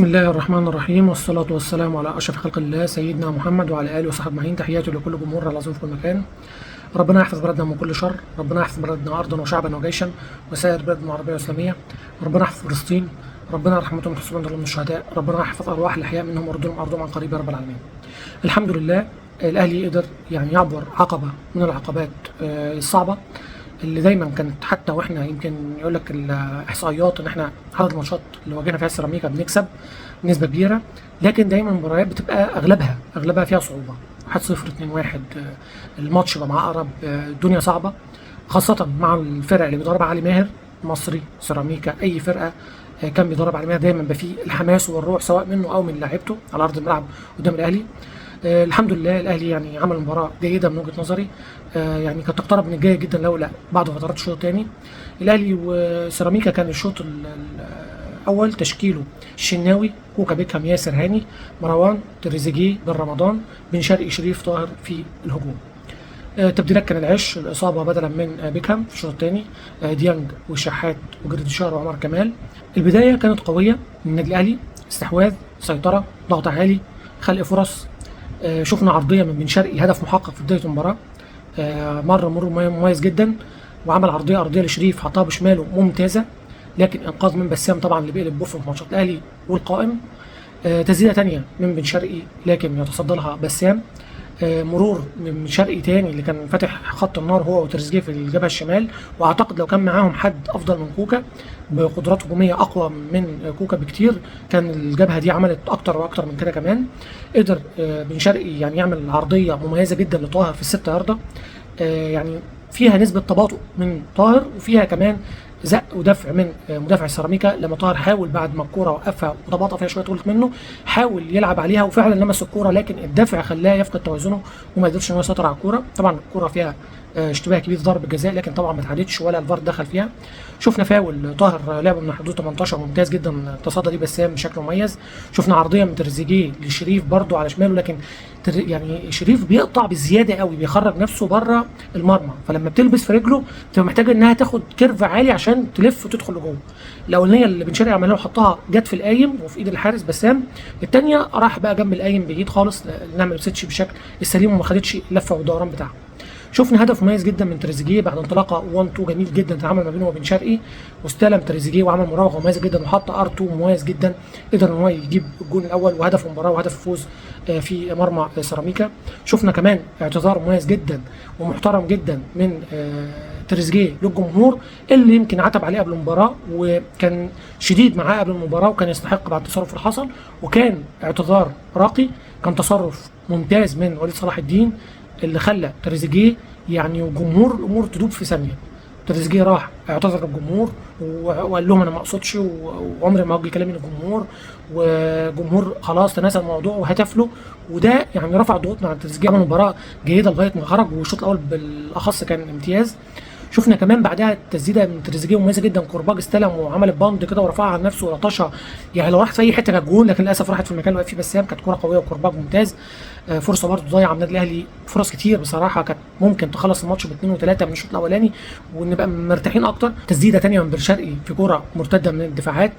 بسم الله الرحمن الرحيم، والصلاة والسلام على أشرف خلق الله سيدنا محمد وعلى آله وصحبه أجمعين. تحياتي لكل جمهور العظيم في كل مكان. ربنا يحفظ بلدنا من كل شر، ربنا يحفظ بلدنا أرضا وشعبا وجيشا وسائر بلادنا العربية والإسلامية، ربنا يحفظ فلسطين، ربنا يرحمهم ويحسبهم من الشهداء، ربنا يحفظ أرواح الأحياء منهم ويردهم أرضهم عن قريب يا رب العالمين. الحمد لله الأهلي قدر يعبر عقبة من العقبات الصعبة اللي دايما كانت، حتى واحنا يمكن يقول لك الاحصائيات ان احنا عدد الماتشات اللي واجهنا فيها سيراميكا بنكسب بنسبه كبيره، لكن دايما المباريات بتبقى اغلبها فيها صعوبه. 1-0 2-1 الماتش بقى معقرب، الدنيا صعبه خاصه مع الفرق اللي بيدربها علي ماهر، مصري، سيراميكا، اي فرقه كان بيدرب علي ماهر دايما بقى فيه الحماس والروح سواء منه او من لاعيبته على ارض الملعب قدام الاهلي. الحمد لله الاهلي يعني عمل مباراه جيده من وجهه نظري، يعني كانت تقترب من الجايه جدا لولا بعد فترات الشوط الثاني. الاهلي وسيراميكا كان الشوط الاول تشكيله: الشناوي، كوكا، بيكهام، ياسر، هاني، مروان، تريزيجيه، بن رمضان، بن شرقي، شريف، طاهر في الهجوم. تبديلات كان العش الاصابه بدلا من بيكهام في الشوط الثاني، ديانج وشحات وجريديشار وعمر كمال. البدايه كانت قويه من النادي الاهلي، استحواذ، سيطره، ضغط عالي، خلق فرص. شفنا عرضيه من بن شرقي، هدف محقق في بدايه المباراه، مرور مميز جدا، وعمل عرضيه ارضيه لشريف حطها بشماله ممتازه، لكن انقاذ من بسام طبعا اللي بيقلب بوفون في ماتشات الاهلي والقائم. تسديده ثانيه من بن شرقي لكن يتصدى لها بسام. مرور من شرقي تاني اللي كان فاتح خط النار هو وتريزيجيه في الجبهه الشمال، واعتقد لو كان معاهم حد افضل من كوكا بقدرات هجوميه اقوى من كوكا بكتير كان الجبهه دي عملت اكتر واكتر من كده كمان. قدر بن شرقي يعني يعمل عرضيه مميزه جدا لطاهر في ال6 ياردة، يعني فيها نسبه تباطؤ من طاهر وفيها كمان زق ودفع من مدافع السيراميكا لما طاهر حاول بعد ما الكوره وقفها وتباطأ فيها شويه طولت منه، حاول يلعب عليها وفعلا لمس الكوره، لكن الدفع خلاه يفقد توازنه وما قدرش ان هو يسيطر على الكوره. طبعا الكوره فيها اشتباه كبير في ضربه جزاء، لكن طبعا ما اتعادتش ولا الفار دخل فيها. شفنا فاول طاهر لعبه من حدود 18 ممتاز جدا، تصدى دي بسام بشكل مميز. شفنا عرضيه من تريزيجيه لشريف برده على شماله، لكن يعني شريف بيقطع بزياده قوي، بيخرج نفسه بره المرمى، فلما بتلبس في رجله بتبقى محتاجه انها تاخد كيرف عالي عشان تلف وتدخل لجوه. الاولانيه اللي بن شرقي عملها وحطها جت في القايم وفي ايد الحارس بسام، الثانيه راح بقى جنب القايم بعيد خالص لانها ما لبستش بالشكل السليم وما خدتش اللفه والدوران بتاعها. شفنا هدف مميز جدا من تريزيجيه بعد انطلاقه 1-2 جميل جدا اتعمل ما بينه وبين شرقي، واستلم تريزيجيه وعمل مراوغه مميزه جدا وحط ار2 مميز جدا، قدر ان هو يجيب الجون الاول وهدف المباراه وهدف الفوز في مرمى سيراميكا. شفنا كمان اعتذار مميز جدا ومحترم جدا من تريزيجيه للجمهور اللي يمكن عتب عليه قبل المباراه وكان شديد معاه قبل المباراه وكان يستحق بعد التصرف اللي حصل، وكان اعتذار راقي، كان تصرف ممتاز من وليد صلاح الدين اللي خلى تريزيجيه يعني وجمهور الامور تدوب في ثانيه. تريزيجيه راح اعتذر للجمهور وقال لهم انا ما اقصدش وعمري ما اوجه كلامي للجمهور، وجمهور خلاص تناسى الموضوع وهتف له، وده يعني رفع الضغوط مع تريزيجيه. عمل مباراه جيده لغايه ما خرج، والشوط الاول بالاخص كان امتياز. شفنا كمان بعدها تسديده من تريزيجيه مميزه جدا، كورباج استلم وعمل باند كده ورفعها عن نفسه ولطشها، يعني لو راحت في اي حته كانت جول، لكن للاسف راحت في المكان اللي واقف فيه بسام، كانت كوره قويه وكورباج ممتاز. فرصه برضه ضايعه من النادي الاهلي، فرص كتير بصراحه كانت ممكن تخلص الماتش ب2 و3 من الشوط الاولاني ونبقى مرتاحين اكتر. تسديده ثانيه من بن شرقي في كوره مرتده من الدفاعات،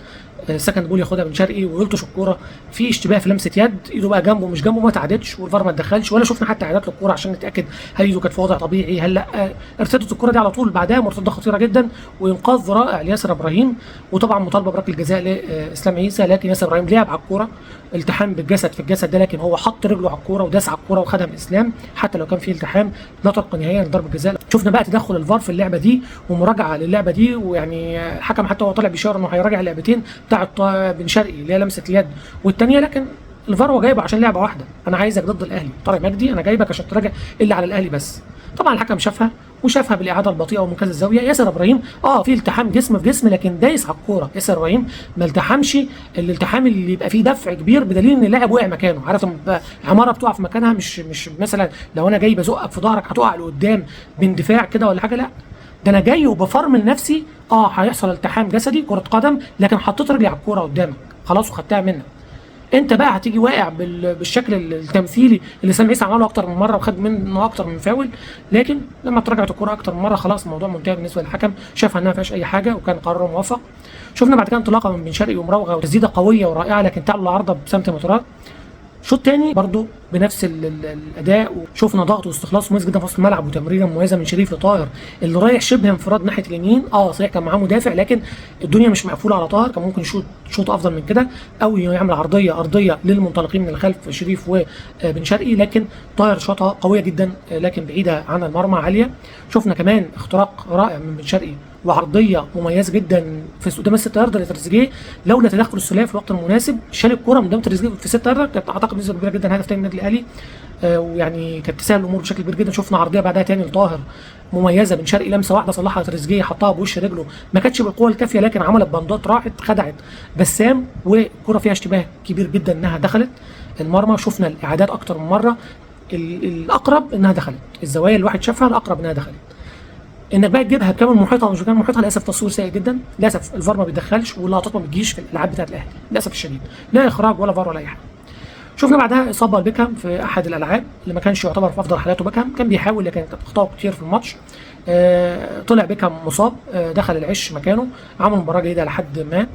سكند بول ياخدها بن شرقي ويلطش الكوره، في اشتباه في لمسه يد، ايده بقى جنبه مش جنبه، ما تعادتش والفار ما اتدخلش ولا شفنا حتى اعادات للكوره عشان نتاكد هل ايده كانت في وضع طبيعي هل لا. ارتدت الكوره دي على طول بعدها مرتده خطيره جدا وانقاذ رائع لياسر ابراهيم، وطبعا مطالبه بركله الجزاء لاسلام عيسى، لكن ياسر ابراهيم لعب على الكوره، التحام بالجسد في الجسد ده، لكن هو حط رجله على الكوره وداس على الكوره وخدها من اسلام، حتى لو كان في التحام لا ترقى نهائيا لضربه جزاء. شفنا بقى تدخل الفار في اللعبه دي ومراجعه للعبه دي، ويعني الحكم حتى هو طالع بيشار انه هيراجع اللعبتين بتاعه بن شرقي اللي هي لمسه اليد والثانيه، لكن الفار هو جايبه عشان لعبه واحده. انا عايزك ضد الاهلي طارق مجدي، انا جايبك عشان تراجع اللي على الاهلي بس. طبعا الحكم شافها وشافها بالاعاده البطيئه ومنكسر الزاويه. ياسر ابراهيم في التحام جسم في جسم لكن دايس على الكوره، ياسر ابراهيم ما التحمش الالتحام اللي يبقى فيه دفع كبير بدليل ان اللاعب وقع مكانه. عارف عماره بتقع في مكانها، مش مثلا لو انا جاي بزقك في ظهرك هتقع لقدام باندفاع كده ولا حاجه، لا ده انا جاي وبفرمل نفسي، هيحصل التحام جسدي كره قدم، لكن حطيت رجلي على الكوره قدامك خلاص وخدتها منك. انت بقى هتيجي واقع بالشكل التمثيلي اللي سامي عيسى عمله اكتر من مره وخد منه اكتر من فاول، لكن لما تراجعت الكوره اكتر من مره خلاص الموضوع منتهي بالنسبه للحكم، شافها انها ما فيهاش اي حاجه وكان قراره موفق. شفنا بعد كده انطلاقه من بن شرقي ومراوغه وتسديده قويه ورائعه لكن تعلو العارضه بسنتيمترات. شوط تاني برضو بنفس الاداء، وشفنا ضغط واستخلاص مميز جدا في وسط الملعب وتمريره مميزه من شريف لطاهر اللي رايح شبه انفراد ناحيه اليمين. صحيح كان معاه مدافع لكن الدنيا مش مقفوله على طاهر، كان ممكن يشوط شوط افضل من كده او يعمل عرضيه ارضيه للمنطلقين من الخلف شريف وبن شرقي، لكن طاهر شاطها قويه جدا لكن بعيده عن المرمى عاليه. شفنا كمان اختراق رائع من بن شرقي وعرضيه مميزه جدا في قدام الست يارده لتريزيجيه، لولا تدخل الثلاثي في الوقت المناسب شال الكوره من قدام تريزيجيه في 6 يارده، كانت اعتقد نسبه كبيره جدا هدف تاني النادي الاهلي. ويعني كانت تسهل الامور بشكل كبير جدا. شفنا عرضيه بعدها تاني لطاهر مميزه، بن شرقي لمسه واحده صلحها تريزيجيه حطها بوش رجله، ما كانتش بالقوه الكافيه لكن عملت بندات راحت خدعت بسام، والكره فيها اشتباه كبير جدا انها دخلت المرمى. شفنا الاعادات اكتر من مره، الاقرب انها دخلت، الزوايا اللي الواحد شافها الاقرب انها دخلت. انك بقى تجيبها بكامل محيطها او مش بكامل محيطها للاسف تصوير سيء جدا، للاسف الفار ما بيتدخلش واللقطات ما بتجيش في الالعاب بتاعت الاهلي للاسف الشديد، لا اخراج ولا فار ولا اي حاجه. شفنا بعدها اصابه لبيكهام في احد الالعاب اللي ما كانش يعتبر في افضل حالاته، بيكهام كان بيحاول لكن كانت اخطاء كتير في الماتش. طلع بيكهام مصاب، دخل العش مكانه، عمل مباراه جيده لحد ما.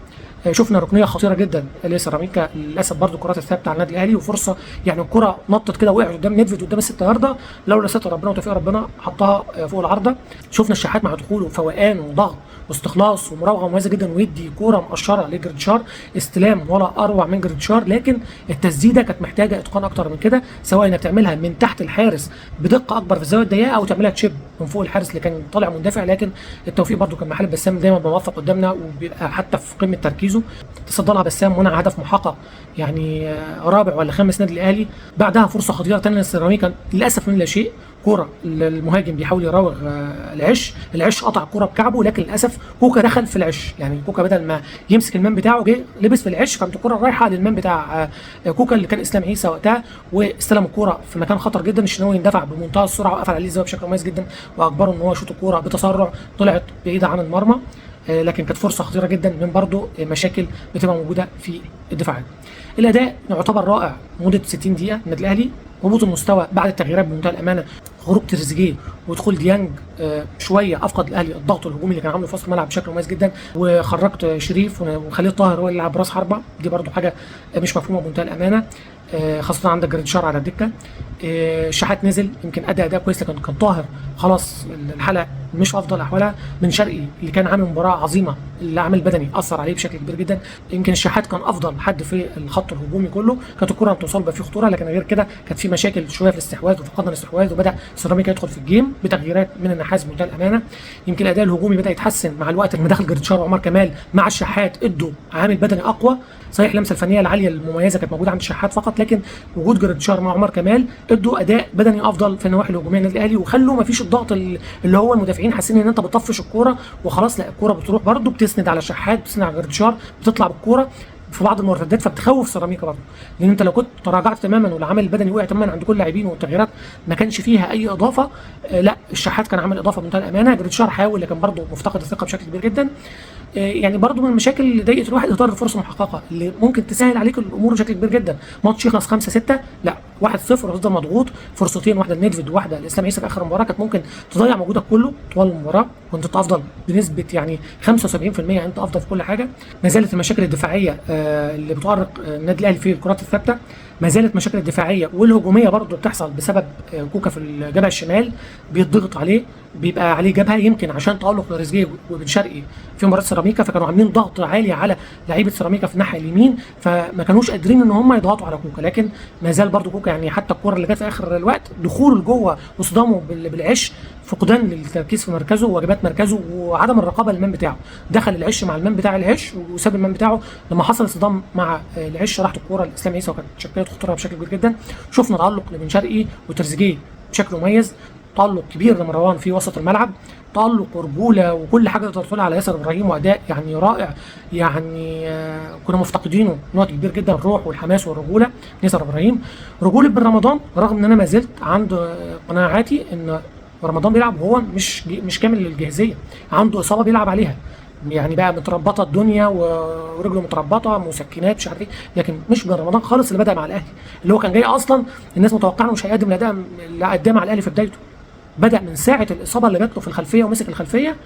شفنا ركنيه خطيره جدا لسيراميكا، للاسف برضو الكرات الثابته على النادي الاهلي وفرصه، يعني الكره نطت كده وقعت قدام نيدفيد قدام ال6 يارده، لولا ستر ربنا وتوفيق ربنا حطها فوق العارضه. شفنا الشحات مع دخوله فوقان وضغط واستخلاص ومراوغه مميزه جدا ويدي كوره مقشره لجريتشار، استلام ولا اروع من جريتشار، لكن التسديده كانت محتاجه اتقان اكتر من كده، سواء انك تعملها من تحت الحارس بدقه اكبر في الزاويه الضيقه او تعملها تشيب من فوق الحارس اللي كان طالع مندفع، لكن التوفيق برضو كان محل بسام دايما موفق قدامنا وبيبقى حتى في قمه تركيزه. تصدى لها بسام منع هدف محقق يعني رابع ولا خامس نادي الاهلي. بعدها فرصه خطيره ثانيه للسيراميكا للاسف من لا شيء، كوره المهاجم بيحاول يراوغ العش قطع الكوره بكعبه، لكن للاسف كوكا دخل في العش، يعني كوكا بدل ما يمسك المان بتاعه جه لبس في العش، كانت الكوره رايحه للمان بتاع كوكا اللي كان اسلام عيسى وقتها، واستلم الكوره في مكان خطر جدا. الشناوي اندفع بمنتهى السرعه وقفل عليه الزاويه بشكل مميز جدا واجبره ان هو يشوط الكوره بتسرع طلعت بعيده عن المرمى، لكن كانت فرصه خطيره جدا من برضه مشاكل بتبقى موجوده في الدفاعات. الاداء يعتبر رائع مده 60 دقيقه النادي الاهلي، هبوط المستوى بعد التغييرات بمنتهى الامانه، خروج تريزيجيه ودخول ديانج شويه افقد الاهلي الضغط الهجومي اللي كان عامله في وسط الملعب بشكل مميز جدا، وخرجت شريف وخليت طاهر هو اللي يلعب راس حربه، دي برضو حاجه مش مفهومه بمنتهى الامانه، خاصه عندك جريتشار على الدكه. الشحات نزل يمكن اداء كويس، لكن كان طاهر خلاص الحلقه مش في افضل احوالها. بن شرقي اللي كان عامل مباراه عظيمه العامل البدني اثر عليه بشكل كبير جدا، يمكن الشحات كان افضل حد في الخط الهجومي كله، كانت الكره توصل بقى فيه خطوره، لكن غير كده كانت في مشاكل شويه في الاستحواذ وفقدنا الاستحواذ، وبدا سيراميكا يدخل في الجيم بتغييرات من النحاس بمنتهى الامانه. يمكن الاداء الهجومي بدا يتحسن مع الوقت لما دخل جريتشار وعمر كمال مع الشحات، ادوا عامل بدني اقوى. صحيح اللمسه الفنيه العاليه المميزه كانت موجوده عند الشحات فقط، لكن وجود جريتشار مع عمر كمال ادوا اداء بدني افضل في النواحي الهجوميه للنادي الاهلي، وخلوا ما فيش الضغط اللي هو المدافعين حاسين ان انت بتطفش الكوره وخلاص، لا الكوره بتروح برده بتسند على الشحات، بتسند على جريتشار، بتطلع بالكوره في بعض المرتدات، فبتخوف سيراميكا برضه، لان انت لو كنت تراجعت تماما والعمل البدني وقع تماما عند كل اللاعبين والتغييرات ما كانش فيها اي اضافه، لا الشحات كان عامل اضافه بمنتهى الامانه، جريتشار حاول لكن برضه مفتقد الثقه بشكل كبير جدا. يعني برضه من المشاكل اللي ضايقت الواحد اطار الفرصه المحققه اللي ممكن تسهل عليك الامور بشكل كبير جدا. ماتش يخلص 5-6 لا 1-0 وتفضل مضغوط، فرصتين واحده لنيدفيد وواحده لاسلام عيسى في اخر المباراه كانت ممكن تضيع مجهودك كله طوال المباراه، كنت انت افضل بنسبه يعني 75%، انت افضل في كل حاجه. ما زالت المشاكل الدفاعيه اللي بتؤرق النادي الاهلي في الكرات الثابته، ما زالت مشاكل الدفاعيه والهجوميه برضه بتحصل بسبب كوكا في الجبهه الشمال بيتضغط عليه، بيبقى عليه جبهه يمكن عشان تالق تريزيجيه وبن شرقي في مباراه سيراميكا، فكانوا عاملين ضغط عالي على لعيبه سيراميكا في الناحيه اليمين، فما كانوش قادرين ان هم يضغطوا على كوكا، لكن ما زال برضه كوكا يعني حتى الكره اللي جت في اخر الوقت دخوله لجوه وصدامه بالعش، فقدان للتركيز في مركزه وواجبات مركزه وعدم الرقابه للمان بتاعه، دخل العش مع المان بتاع العش وساب المان بتاعه، لما حصل صدام مع العش راحت الكوره لاسلام عيسى وكانت شكلت خطوره بشكل كبير جدا. شفنا تالق لبن شرقي وتريزيجيه بشكل مميز، تالق كبير لمروان في وسط الملعب، تالق ورجوله وكل حاجه تقدر تقولها على ياسر ابراهيم، واداء يعني رائع، يعني كنا مفتقدينه نقط كبير جدا، الروح والحماس والرجوله ياسر ابراهيم. رجوله بن رمضان رغم ان انا ما زلت عند قناعاتي ان رمضان بيلعب وهو مش كامل الجاهزيه، عنده اصابه بيلعب عليها، يعني بقى متربطه الدنيا ورجله متربطه مسكنات مش عارف ايه، لكن مش من رمضان خالص اللي بدا مع الاهلي، اللي هو كان جاي اصلا الناس متوقعه انه مش هيقدم الاداء اللي قدمه مع الاهلي في بدايته. بدا من ساعه الاصابه اللي جات له في الخلفيه ومسك الخلفيه،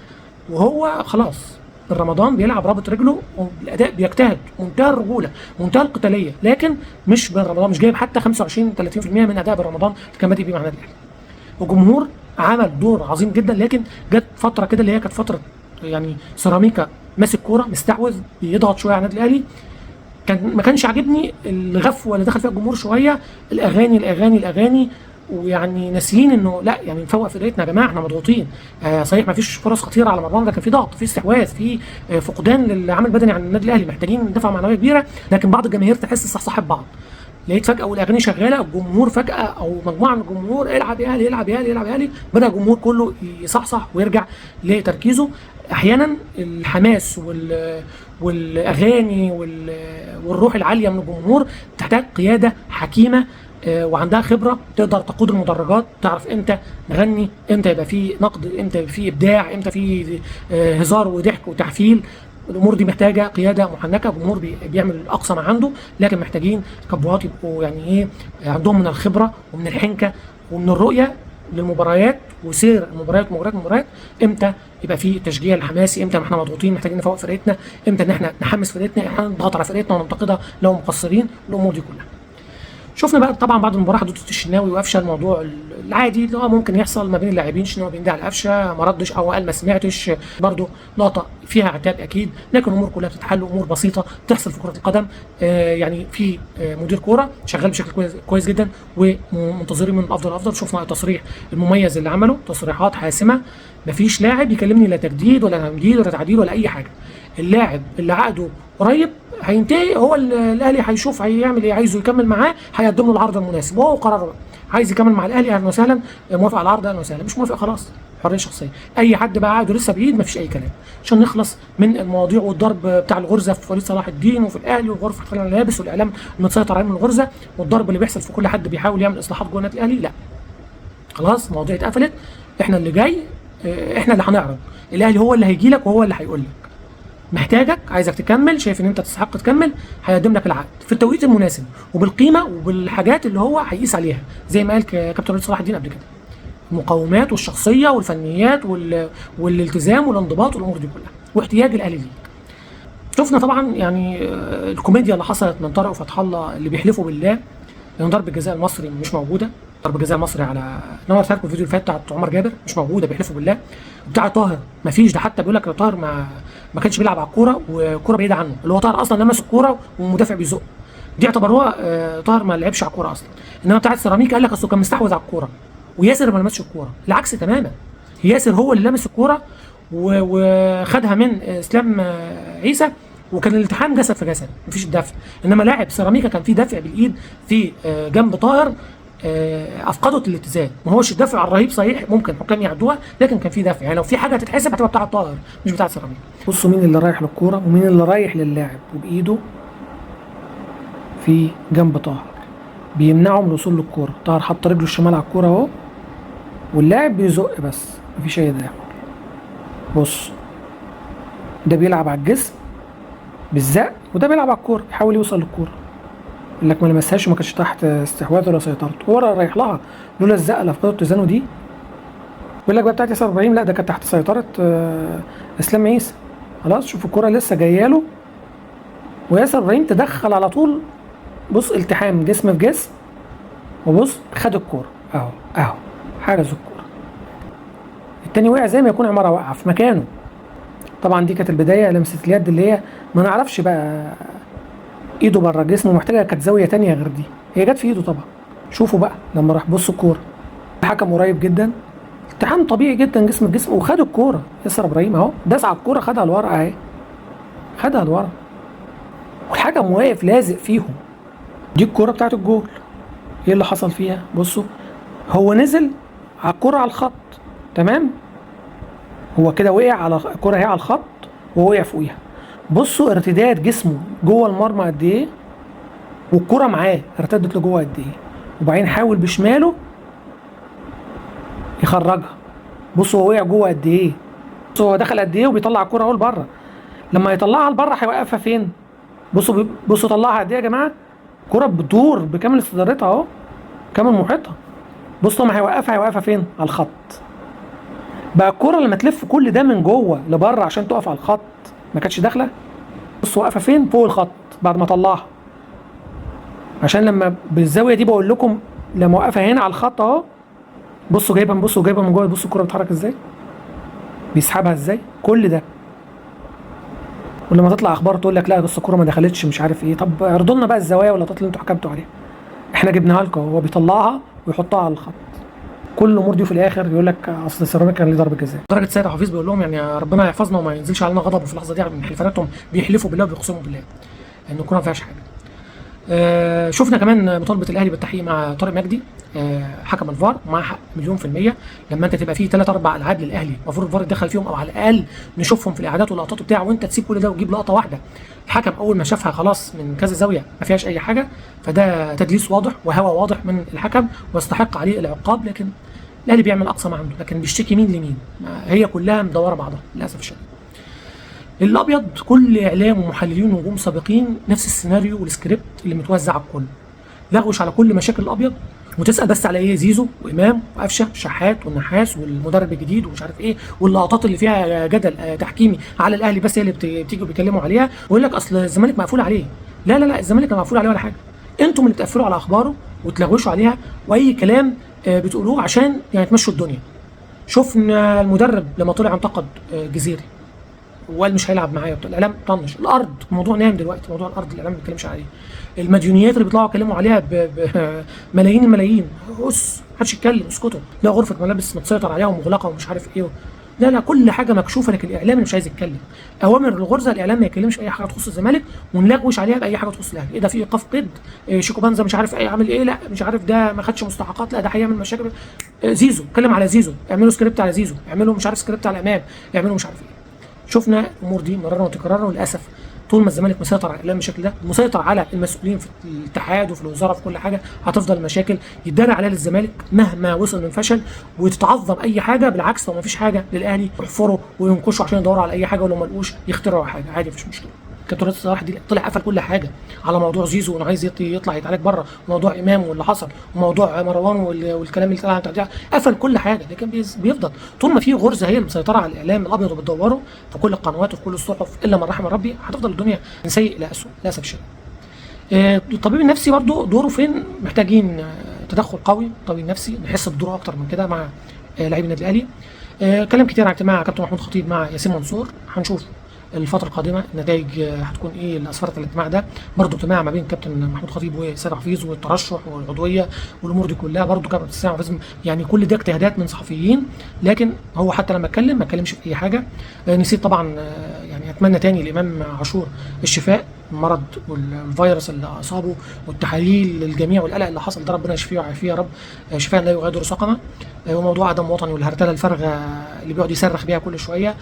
وهو خلاص من رمضان بيلعب رابط رجله والاداء بيجتهد منتهى الرجوله منتهى القتاليه، لكن مش من رمضان، مش جايب حتى 25 30% من اداء برمضان اللي كان بادئ بيه مع النادي الاهلي. والجمهور عمل دور عظيم جدا، لكن جت فتره كده اللي هي كانت فتره يعني سيراميكا ماسك كوره مستحوذ بيضغط شويه على النادي الاهلي، ما كانش عاجبني الغفوه اللي دخل فيها الجمهور شويه، الاغاني الاغاني الاغاني، ويعني ناسيين انه لا يعني نفوق فرقتنا يا جماعه احنا مضغوطين. صحيح ما فيش فرص خطيره على مرمانا، لكن في ضغط، في استحواذ، في فقدان للعمل البدني عن النادي الاهلي، محتاجين دفعه معنويه كبيره. لكن بعض الجماهير تحس صحصحت بعض، لقيت فجاه والاغاني شغاله الجمهور فجاه او مجموعه من الجمهور العب يا اهلي العب يا اهلي العب يا اهلي، بدا الجمهور كله يصحصح ويرجع لتركيزه. احيانا الحماس والاغاني والروح العاليه من الجمهور تحتاج قياده حكيمه وعندها خبره، تقدر تقود المدرجات، تعرف امتى نغني، امتى يبقى في نقد، امتى يبقى في ابداع، امتى في هزار وضحك وتحفيل. الامور دي محتاجه قياده محنكه، الجمهور بيعمل الاقصى ما عنده، لكن محتاجين كبوات يبقوا يعني ايه عندهم من الخبره ومن الحنكه ومن الرؤيه للمباريات وسير المباريات، امتى يبقى في تشجيع الحماسي، امتى احنا مضغوطين محتاجين نفوق فرقتنا، امتى ان احنا نحمس فرقتنا، احنا نضغط على فرقتنا وننتقدها لو مقصرين، الامور دي كلها. شفنا بقى طبعا بعد المباراه حدود الشناوي وقفشه، الموضوع العادي اللي هو ممكن يحصل ما بين اللاعبين، الشناوي بيندى على قفشه ما ردش او قال ما سمعتش، برده لقطه فيها عتاب اكيد، لكن الامور كلها بتتحل، امور بسيطه تحصل في كره القدم. يعني في مدير كوره شغال بشكل كويس جدا ومنتظرين من الافضل. شفنا التصريح المميز اللي عمله، تصريحات حاسمه، مفيش لاعب يكلمني لا تجديد ولا تمديد ولا تعديل ولا اي حاجه. اللاعب اللي عقده قريب هينتهي، هو الاهلي هيشوف هيعمل ايه، عايزه يكمل معاه هيقدم له العرض المناسب، وهو قراره بقى. عايز يكمل مع الاهلي اهلا وسهلا، موافق على العرض اهلا وسهلا، مش موافق خلاص حريه شخصيه. اي حد بقى عقده لسه بعيد مفيش اي كلام، عشان نخلص من المواضيع والضرب بتاع الغرزه في وليد صلاح الدين وفي الاهلي وغرفه خلع الملابس والاعلام المتسيطر عليه من الغرزه، والضرب اللي بيحصل في كل حد بيحاول يعمل اصلاحات جوه النادي الاهلي. لا خلاص المواضيع اتقفلت، احنا اللي جاي، احنا اللي هنعرض، الاهلي هو اللي هيجي لك وهو اللي هيقول لك محتاجك، عايزك تكمل، شايف ان انت تستحق تكمل، هيقدم لك العقد في التوقيت المناسب وبالقيمه وبالحاجات اللي هو هيقيس عليها، زي ما قال كابتن وليد صلاح الدين قبل كده، المقومات والشخصيه والفنيات والالتزام والانضباط والامور دي كلها واحتياج الاهلي ليك. شفنا طبعا يعني الكوميديا اللي حصلت من طارق وفتح الله اللي بيحلفوا بالله ان ضربه الجزاء المصري مش موجوده، ضربه الجزاء المصري على نور فاتكم الفيديو اللي فات بتاعت عمر جابر مش موجوده، بيحلفوا بالله. بتاع طاهر مفيش، ده حتى بيقول لك طاهر ما كانش بيلعب على الكوره والكوره بعيده عنه، اللي هو طاهر اصلا لمس الكوره والمدافع بيزق، دي اعتبروها طاهر ما لعبش على الكوره اصلا. انما بتاعت سيراميكا قال لك اصله كان مستحوذ على الكوره وياسر ما لمسش الكوره، العكس تماما، ياسر هو اللي لمس الكوره وخدها من اسلام عيسى، وكان الالتحام جسد في جسد مفيش دفع. انما لاعب سيراميكا كان في دفع بالايد في جنب طاهر، افقدت الاتزان، ما هوش الدفع الرهيب صحيح، ممكن حكام يعدوها، لكن كان في دفع، يعني لو في حاجه هتتحسب هتبقى بتاعه طاهر مش بتاعه سيراميكا. بصوا مين اللي رايح للكوره ومين اللي رايح للاعب وبايده في جنب طاهر بيمنعه من الوصول للكوره. طاهر حط رجله الشمال على الكوره اهو، واللاعب بيزق بس مفيش اي دافع. بص ده بيلعب على الجسم بالزق، وده بيلعب على الكوره بيحاول يوصل للكوره، يقول لك ما لمسهاش وما كانش تحت استحواذ ولا سيطرته، هو رايح لها لولا الزقه اللي افقدت اتزانه دي. يقول لك بقى بتاعت ياسر ابراهيم لا ده كانت تحت سيطره اسلام عيسى. خلاص شوف الكوره لسه جايه له وياسر ابراهيم تدخل على طول، بص التحام جسم في جسم، وبص خد الكوره اهو حجز الكوره، التاني وقع زي ما يكون عماره واقعه في مكانه. طبعا دي كانت البدايه لمسه اليد اللي هي ما نعرفش بقى ايده بره جسمه، محتاجه كانت زاويه تانية غير دي، هي جت في ايده طبعا. شوفوا بقى لما راح بص الكوره، الحكم قريب جدا، التحام طبيعي جدا جسم الجسم، وخد الكوره ياسر ابراهيم اهو داس على الكوره خدها لورا اهي، خدها لورا، والحكم واقف لازق فيهم. دي الكوره بتاعت الجول، ايه اللي حصل فيها؟ بصوا هو نزل على الكوره على الخط تمام، هو كده وقع على الكوره اهي على الخط ووقع فوقيها. بصوا ارتداد جسمه جوه المرمى قد ايه، والكرة معاه ارتدت لجوه قد ايه، وبعدين حاول بشماله يخرجها. بصوا هو وقع جوه قد ايه، بصوا هو دخل قد ايه وبيطلع الكرة اهو لبره، لما يطلعها لبره هيوقفها فين؟ بصوا بصوا طلعها قد ايه يا جماعه؟ كره بتدور بكامل استدارتها اهو، كامل محيطها. بصوا لما هيوقفها فين؟ على الخط. بقى الكره لما تلف كل ده من جوه لبره عشان تقف على الخط ما كانتش داخله. بصوا واقفه فين؟ فوق الخط بعد ما طلعها. عشان لما بالزاويه دي بقول لكم لما وقفها هنا على الخط اهو، بصوا جايبها من جوه. بصوا الكره بتتحرك ازاي، بيسحبها ازاي، كل ده. ولما تطلع اخبار تقول لك لا بص الكوره ما دخلتش مش عارف ايه. طب اعرضوا لنا بقى الزوايا واللقطات اللي انتوا حكمتوا عليها، احنا جبناها لكم. هو بيطلعها ويحطها على الخط. كل الامور دي في الاخر يقول لك اصل سيراميكا كان ليه ضربه جزاء. درجه سيد حفيظ بيقول لهم يعني ربنا يحفظنا وما ينزلش علينا غضبه في اللحظه دي من حلفاناتهم، بيحلفوا بالله وبيقسموا بالله ان الكوره ما فيهاش حاجه. شفنا كمان مطالبه الاهلي بالتحقيق مع طارق مجدي حكم الفار، ومعاه حق مليون في الميه. لما انت تبقى فيه 3 4 العاب للاهلي المفروض الفار يتدخل فيهم، او على الاقل نشوفهم في الاعادات واللقطات بتاعه، وانت تسيب كل ده وتجيب لقطه واحده الحكم اول ما شافها خلاص من كذا زاويه ما فيهاش اي حاجه، فده تدليس واضح وهوى واضح من الحكم ويستحق عليه العقاب. لكن الاهلي بيعمل اقصى ما عنده، لكن بيشتكي مين لمين؟ هي كلها مدوره بعضها للاسف الشديد. الابيض كل اعلام ومحللين ونجوم سابقين نفس السيناريو والسكريبت اللي متوزع على الكل. لغوش على كل مشاكل الابيض وتسال بس على ايه؟ زيزو وامام وقفشه شحات والنحاس والمدرب الجديد ومش عارف ايه، واللقطات اللي فيها جدل تحكيمي على الاهلي بس هي اللي بتيجوا بيتكلموا عليها، ويقول لك اصل الزمالك مقفول عليه. لا لا لا، الزمالك ما مقفول عليه ولا حاجه، انتم اللي بتقفلوا على اخباره وتلغوشوا عليها واي كلام بتقولوه عشان يعني تمشوا الدنيا. شفنا المدرب لما طلع انتقد جزيري وقال مش هيلعب معايا، الاعلام طنش. الارض الموضوع نام دلوقتي، موضوع الارض الاعلام ما بيتكلمش عليه. المديونيات اللي بيطلعوا يتكلموا عليها بملايين الملايين، بص محدش يتكلم، اسكتوا. لا غرفه ملابس متسيطر عليها ومغلقه ومش عارف ايه. لا لا، كل حاجه مكشوفه، لكن الاعلام اللي مش عايز يتكلم. اوامر الغرزه الاعلام ما يتكلمش في اي حاجه تخص الزمالك ونلغوش عليها باي حاجه تخص الاهلي. ايه ده؟ في ايقاف قيد، شيكو بانزا مش عارف ايه عامل ايه، لا مش عارف ده ما خدش مستحقات، لا ده هيعمل مشاكل. زيزو اتكلم على زيزو، اعملوا سكريبت على زيزو، اعملوا مش عارف سكريبت على امام، اعملوا مش عارف ايه. شفنا الامور دي مرارا وتكرارا، وللاسف طول ما الزمالك مسيطر على الاعلام بالشكل ده، مسيطر على المسؤولين في الاتحاد وفي الوزاره في كل حاجه، هتفضل المشاكل يتدارى عليها للزمالك مهما وصل من فشل، وتتعظم اي حاجه. بالعكس لو ما فيش حاجه للاهلي يحفروا وينكشوا عشان يدوروا على اي حاجه، ولو ما لقوش يخترعوا حاجه عادي مفيش مشكله. كابتن رئيس الصراحه دي طلع قفل كل حاجه على موضوع زيزو وانه عايز يطلع يتعالج بره، وموضوع امام واللي حصل، وموضوع مروان والكلام اللي طلع بتاع، قفل كل حاجه. لكن بيفضل طول ما في غرزه هي المسيطره على الاعلام الابيض وبتدوره في كل القنوات وفي كل الصحف الا من رحم ربي، هتفضل الدنيا من سيء الى اسوء للاسف الشديد. الطبيب النفسي برضو دوره فين؟ محتاجين تدخل قوي. الطبيب النفسي نحس بدوره اكتر من كده مع لاعبي النادي الاهلي. كلام كتير عن اجتماع كابتن محمود خطيب مع ياسين منصور، هنشوف الفترة القادمة النتائج هتكون ايه اللي اسفرت الاجتماع ده. برضه اجتماع ما بين كابتن محمود خطيب وسيد حفيظ والترشح والعضوية والامور دي كلها. برضه كابتن سيد حفيظ يعني كل ده اجتهادات من صحفيين، لكن هو حتى لما اتكلم ما اتكلمش في اي حاجة. نسيت طبعا يعني اتمنى تاني الامام عاشور الشفاء المرض والفيروس اللي اصابه والتحاليل للجميع والقلق اللي حصل ده، ربنا يشفيه ويعافيه يا رب شفاء لا يغادر سقما. وموضوع عدم وطني والهرتله الفارغه اللي بيقعد يصرخ بيها كل شويه،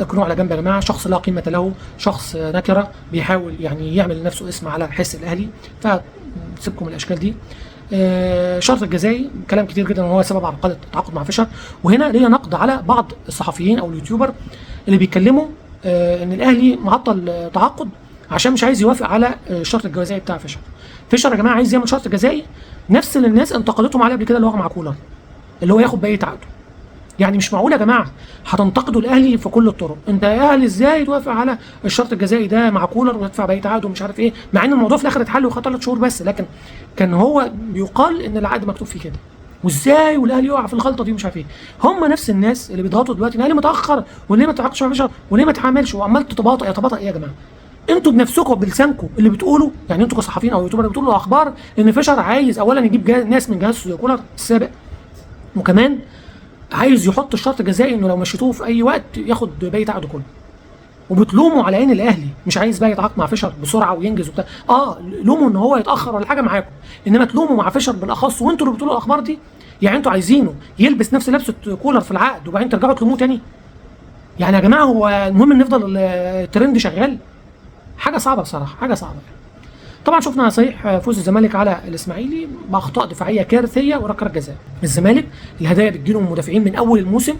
اكونوا على جنب يا جماعه. شخص لا قيمه له، شخص نكره بيحاول يعني يعمل لنفسه اسم على حس الاهلي، فسيبكم الاشكال دي. شرط الجزائي كلام كتير جدا ان هو سبب عرقله التعاقد مع فيشر. وهنا ليا نقد على بعض الصحفيين او اليوتيوبر اللي بيتكلموا ان الاهلي معطل تعاقد عشان مش عايز يوافق على الشرط الجزائي بتاع فيشر. فيشر يا جماعه عايز يعمل شرط جزائي نفس اللي الناس انتقدتهم عليه قبل كده اللي هو مع كولر، اللي هو ياخد بقيه عقده. يعني مش معقول يا جماعه هتنتقدوا الاهلي في كل الطرق. انت يا اهلي ازاي توافق على الشرط الجزائي ده مع كولر وتدفع بقيه عقده ومش عارف ايه، مع ان الموضوع في الاخر اتحل وخد 3 شهور بس، لكن كان هو بيقال ان العقد مكتوب فيه كده. وازاي والاهلي يقع في الغلطه دي ومش عارف ايه. هم نفس الناس اللي بيضغطوا دلوقتي الاهلي متاخر وليه ما تعاقدش مع فيشر وليه ما تعاملش وعمال تتباطئ. يتباطئ ايه يا جماعه؟ انتوا بنفسكم بلسانكم اللي بتقولوا، يعني انتوا كصحفيين او يوتيوبر بتقولوا اخبار ان فيشر عايز اولا يجيب ناس من جهاز كولر السابق، وكمان عايز يحط الشرط الجزائي انه لو مشيتوه في اي وقت ياخد بقيه عقده كله. وبتلوموا على عين الاهلي مش عايز بقى يتعاقد مع فيشر بسرعه وينجز وبتاع. لوموا ان هو يتاخر ولا حاجه معاكم، انما تلوموا مع فيشر بالاخص وانتوا اللي بتقولوا الاخبار دي. يعني انتوا عايزينه يلبس نفس لبسه كولر في العقد وبعدين ترجعوا تلوموه تاني؟ يعني يا جماعه هو المهم ان يفضل الترند شغال؟ حاجه صعبه بصراحه، حاجه صعبه. طبعا شفنا صحيح فوز الزمالك على الاسماعيلي باخطاء دفاعيه كارثيه وركله جزاء. الزمالك الهدايا بتجيله من المدافعين من اول الموسم،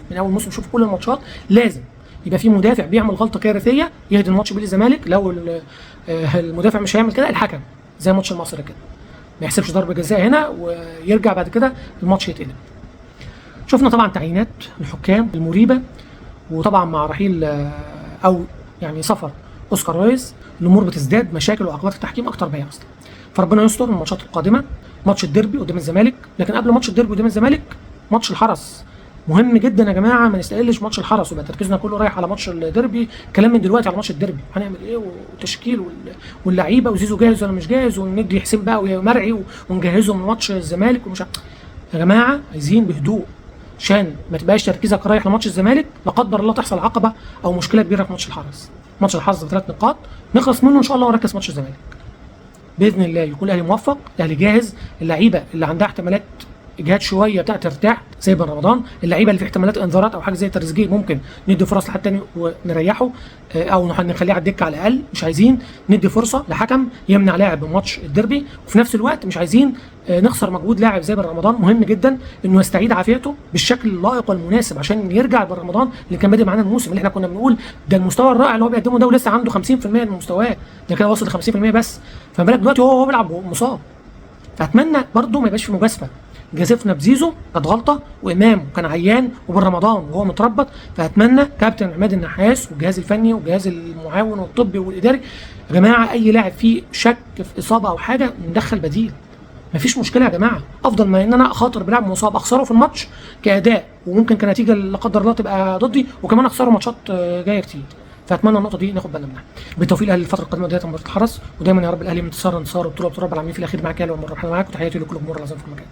شوف كل الماتشات لازم يبقى في مدافع بيعمل غلطه كارثيه يهدي الماتش بيه للزمالك. لو المدافع مش هيعمل كده، الحكم زي ماتش المصري كده ما يحسبش ضربه جزاء هنا ويرجع بعد كده الماتش يتقلب. شفنا طبعا تعيينات الحكام المريبه، وطبعا مع رحيل او يعني سفر اوسكار رايز الامور بتزداد مشاكل وعقبات التحكيم اكتر ما هي اصلا. فربنا يستر الماتشات القادمه. ماتش الديربي قدام الزمالك، لكن قبل ماتش الديربي قدام الزمالك ماتش الحرس مهم جدا يا جماعه، ما نستقلش ماتش الحرس ويبقى تركيزنا كله رايح على ماتش الديربي. كلام من دلوقتي على ماتش الديربي هنعمل ايه وتشكيل واللعيبه وزيزو جاهز ولا مش جاهز، وندي حسين بقى ومرعي ونجهزه من ماتش الزمالك ومش يا جماعه عايزين بهدوء عشان ما تبقاش تركيزك رايح لماتش الزمالك لا قدر الله تحصل عقبه او مشكله كبيره في ماتش الحرس. ماتش الحرس ب3 نقاط نخلص منه ان شاء الله ونركز في ماتش الزمالك باذن الله. يكون الاهلي موفق، الاهلي جاهز، اللعيبه اللي عندها احتمالات اجهاد شويه بتاعت ترتاح زي بن رمضان، اللعيبه اللي في احتمالات انذارات او حاجه زي تريزيجيه ممكن ندي فرص لحد تاني ونريحه او نخليه على الدكه على الاقل. مش عايزين ندي فرصه لحكم يمنع لاعب من ماتش الديربي، وفي نفس الوقت مش عايزين نخسر مجهود لاعب زي بن رمضان. مهم جدا انه يستعيد عافيته بالشكل اللائق والمناسب عشان يرجع بن رمضان اللي كان بادئ معانا الموسم، اللي احنا كنا بنقول ده المستوى الرائع اللي هو بيقدمه ده ولسه عنده 50% من مستواه، ده كده واصل ل 50% بس. فما بالك دلوقتي هو بيلعب مصاب. فاتمنى برده ما يبقاش في مجازفه. جازفنا بزيزو كانت غلطه، وامام كان عيان، وبن رمضان وهو متربط. فاتمنى كابتن عماد النحاس والجهاز الفني والجهاز المعاون والطبي والاداري يا جماعه اي لاعب فيه شك في اصابه او حاجه ندخل بديل، مفيش مشكله يا جماعه. افضل ما ان انا اخاطر بلاعب مصاب اخسره في الماتش كاداء وممكن كنتيجه لا قدر الله تبقى ضدي، وكمان اخسره ماتشات جايه كتير. فاتمنى النقطه دي ناخد بالنا منها. بالتوفيق الاهلي الفتره القادمه ديت مباراه الحرس، ودايما يا رب الاهلي من انتصار لانتصار وبطوله بطوله. رب العالمين في الاخير معاك يا لو مره معاك، وتحياتي لكل جمهور العظيم في المكان.